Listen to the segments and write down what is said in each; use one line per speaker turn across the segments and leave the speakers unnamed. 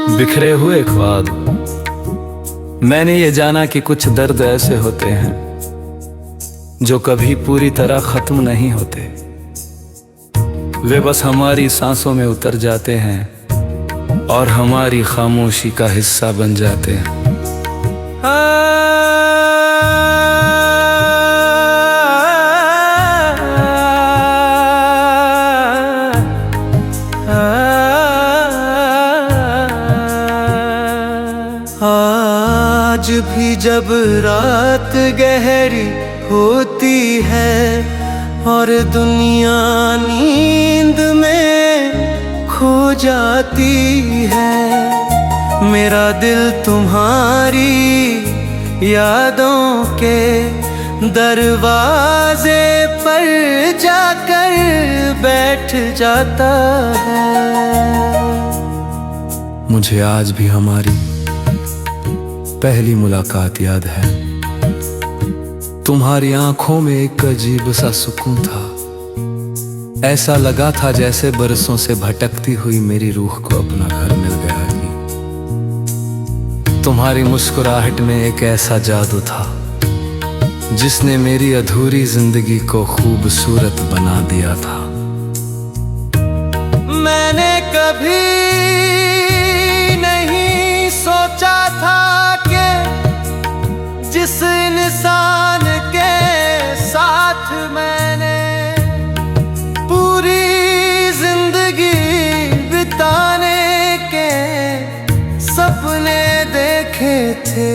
बिखरे हुए ख्वाब। मैंने ये जाना कि कुछ दर्द ऐसे होते हैं जो कभी पूरी तरह खत्म नहीं होते। वे बस हमारी सांसों में उतर जाते हैं और हमारी खामोशी का हिस्सा बन जाते हैं।
आज भी जब रात गहरी होती है और दुनिया नींद में खो जाती है, मेरा दिल तुम्हारी यादों के दरवाजे पर जाकर बैठ जाता है।
मुझे आज भी हमारी पहली मुलाकात याद है। तुम्हारी आंखों में एक अजीब सा सुकून था। ऐसा लगा था जैसे बरसों से भटकती हुई मेरी रूह को अपना घर मिल गया है। तुम्हारी मुस्कुराहट में एक ऐसा जादू था जिसने मेरी अधूरी जिंदगी को खूबसूरत बना दिया था।
मैंने कभी नहीं सोचा था कि जिस इंसान के साथ मैंने पूरी जिंदगी बिताने के सपने देखे थे,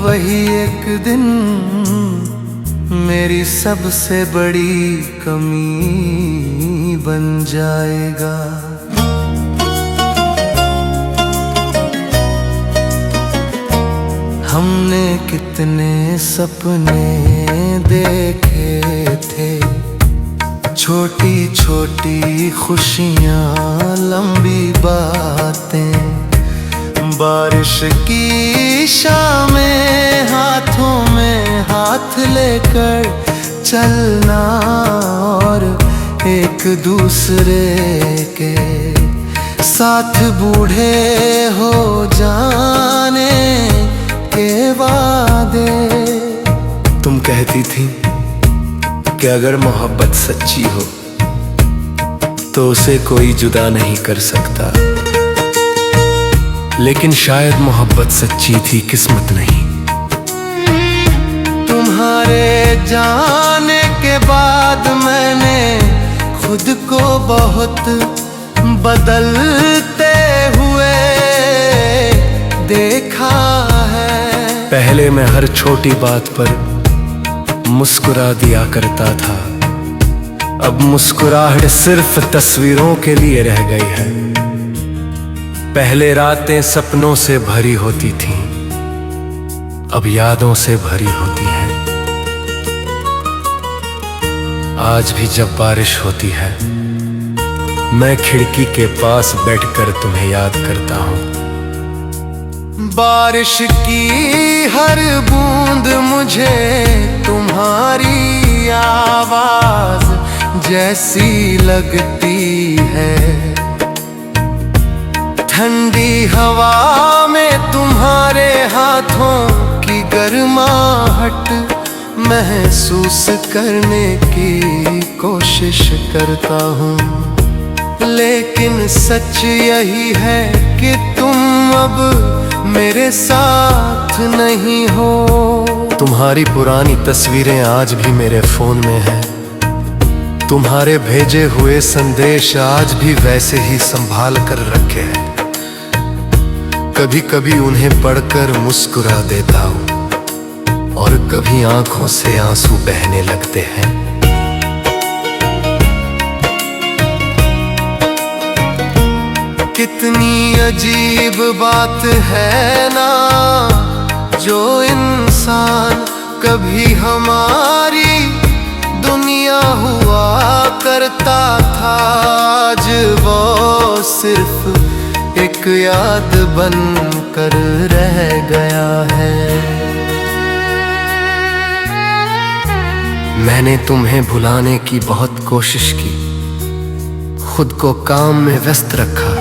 वही एक दिन मेरी सबसे बड़ी कमी बन जाएगा। हमने कितने सपने देखे थे, छोटी छोटी खुशियाँ, लंबी बातें, बारिश की शामें, हाथों में हाथ लेकर चलना और एक दूसरे के साथ बूढ़े हो जाने के वादे।
तुम कहती थी कि अगर मोहब्बत सच्ची हो तो उसे कोई जुदा नहीं कर सकता, लेकिन शायद मोहब्बत सच्ची थी, किस्मत नहीं।
तुम्हारे जाने के बाद मैंने खुद को बहुत बदलते हुए देखा है।
पहले मैं हर छोटी बात पर मुस्कुरा दिया करता था, अब मुस्कुराहट सिर्फ तस्वीरों के लिए रह गई है। पहले रातें सपनों से भरी होती थीं, अब यादों से भरी होती हैं। आज भी जब बारिश होती है मैं खिड़की के पास बैठकर तुम्हें याद करता हूँ।
बारिश की हर बूंद मुझे तुम्हारी आवाज जैसी लगती है। ठंडी हवा में तुम्हारे हाथों की गर्माहट महसूस करने की कोशिश करता हूँ, लेकिन सच यही है कि तुम अब मेरे साथ नहीं हो।
तुम्हारी पुरानी तस्वीरें आज भी मेरे फोन में हैं, तुम्हारे भेजे हुए संदेश आज भी वैसे ही संभाल कर रखे हैं। कभी कभी उन्हें पढ़कर मुस्कुरा देता हूँ और कभी आंखों से आंसू बहने लगते हैं।
कितनी अजीब बात है ना, जो इंसान कभी हमारी दुनिया हुआ करता था, आज वो सिर्फ एक याद बन कर रह गया है।
मैंने तुम्हें भुलाने की बहुत कोशिश की, खुद को काम में व्यस्त रखा,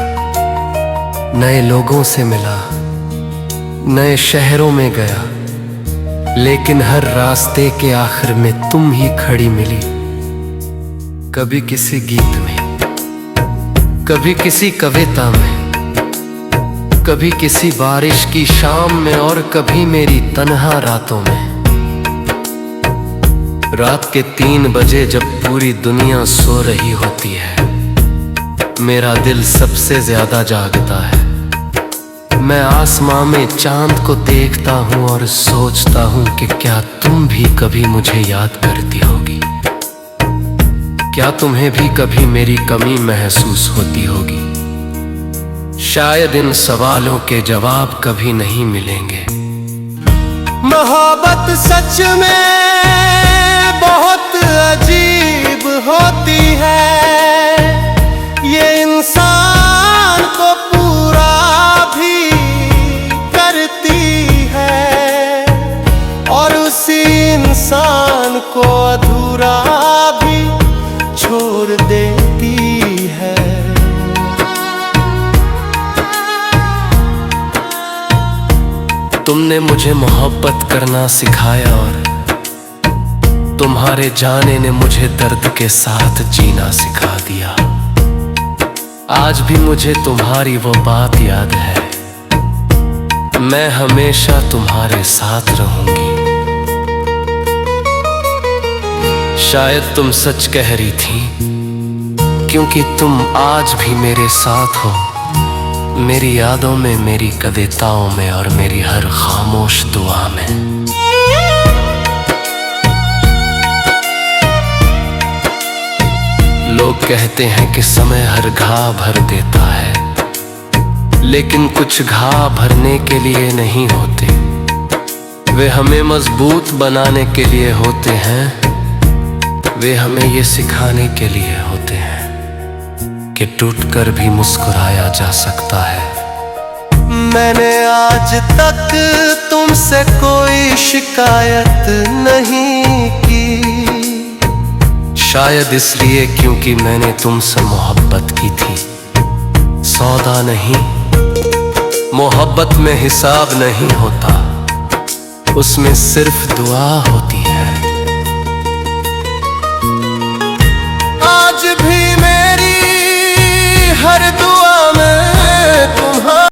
नए लोगों से मिला, नए शहरों में गया, लेकिन हर रास्ते के आखिर में तुम ही खड़ी मिली। कभी किसी गीत में, कभी किसी कविता में, कभी किसी बारिश की शाम में, और कभी मेरी तन्हा रातों में। रात के 3 बजे जब पूरी दुनिया सो रही होती है, मेरा दिल सबसे ज्यादा जागता है। मैं आसमां में चांद को देखता हूँ और सोचता हूँ कि क्या तुम भी कभी मुझे याद करती होगी, क्या तुम्हें भी कभी मेरी कमी महसूस होती होगी। शायद इन सवालों के जवाब कभी नहीं मिलेंगे।
मोहब्बत सच में बहुत अजीब होती है, ये इंसान को पूरा भी करती है और उसी इंसान को अधूरा भी छोड़ देती है।
तुमने मुझे मोहब्बत करना सिखाया और तुम्हारे जाने ने मुझे दर्द के साथ जीना सिखा दिया। आज भी मुझे तुम्हारी वो बात याद है, मैं हमेशा तुम्हारे साथ रहूंगी। शायद तुम सच कह रही थी, क्योंकि तुम आज भी मेरे साथ हो, मेरी यादों में, मेरी कविताओं में और मेरी हर खामोश दुआ में। लोग कहते हैं कि समय हर घाव भर देता है, लेकिन कुछ घाव भरने के लिए नहीं होते, वे हमें मजबूत बनाने के लिए होते हैं। वे हमें ये सिखाने के लिए होते हैं कि टूटकर भी मुस्कुराया जा सकता है।
मैंने आज तक तुमसे कोई शिकायत नहीं की,
शायद इसलिए क्योंकि मैंने तुमसे मोहब्बत की थी। सौदा नहीं, मोहब्बत में हिसाब नहीं होता, उसमें सिर्फ दुआ होती है।
आज भी मेरी हर दुआ में